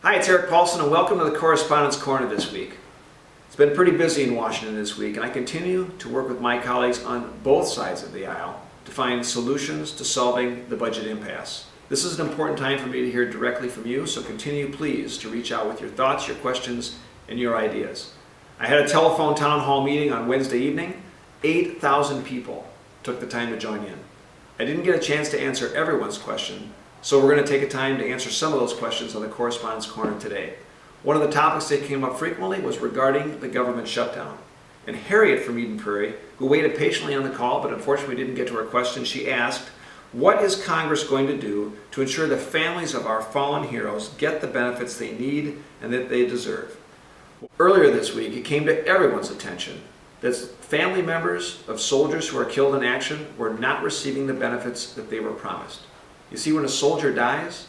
Hi, it's Erik Paulsen and welcome to the Correspondence Corner this week. It's been pretty busy in Washington this week and I continue to work with my colleagues on both sides of the aisle to find solutions to solving the budget impasse. This is an important time for me to hear directly from you, so continue please to reach out with your thoughts, your questions, and your ideas. I had a telephone town hall meeting on Wednesday evening. 8,000 people took the time to join in. I didn't get a chance to answer everyone's question, so we're going to take a time to answer some of those questions on the Correspondence Corner today. One of the topics that came up frequently was regarding the government shutdown. And Harriet from Eden Prairie, who waited patiently on the call but unfortunately didn't get to her question, she asked, what is Congress going to do to ensure the families of our fallen heroes get the benefits they need and that they deserve? Earlier this week, it came to everyone's attention that family members of soldiers who are killed in action were not receiving the benefits that they were promised. You see, when a soldier dies,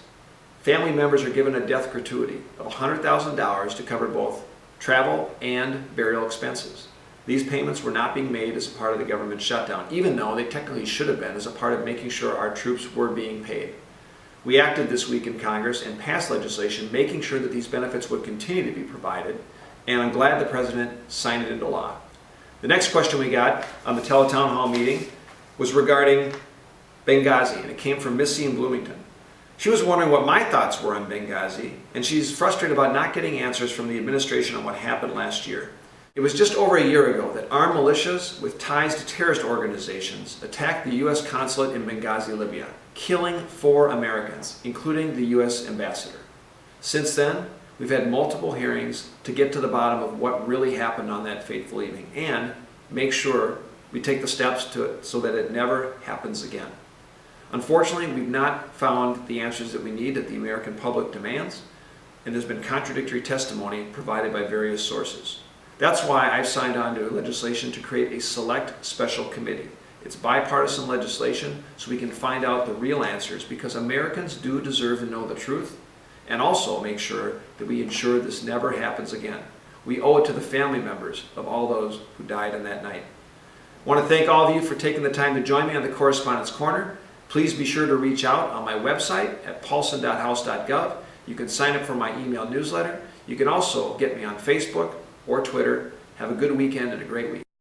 family members are given a death gratuity of $100,000 to cover both travel and burial expenses. These payments were not being made as a part of the government shutdown, even though they technically should have been as a part of making sure our troops were being paid. We acted this week in Congress and passed legislation making sure that these benefits would continue to be provided, and I'm glad the President signed it into law. The next question we got on the teletown hall meeting was regarding Benghazi, and it came from Missy in Bloomington. She was wondering what my thoughts were on Benghazi, and she's frustrated about not getting answers from the administration on what happened last year. It was just over a year ago that armed militias with ties to terrorist organizations attacked the U.S. consulate in Benghazi, Libya, killing 4 Americans, including the U.S. ambassador. Since then, we've had multiple hearings to get to the bottom of what really happened on that fateful evening and make sure we take the steps so that it never happens again. Unfortunately, we've not found the answers that we need that the American public demands, and there's been contradictory testimony provided by various sources. That's why I've signed on to legislation to create a select special committee. It's bipartisan legislation so we can find out the real answers, because Americans do deserve to know the truth, and also make sure that we ensure this never happens again. We owe it to the family members of all those who died on that night. I want to thank all of you for taking the time to join me on the Correspondence Corner. Please be sure to reach out on my website at paulsen.house.gov. You can sign up for my email newsletter. You can also get me on Facebook or Twitter. Have a good weekend and a great week.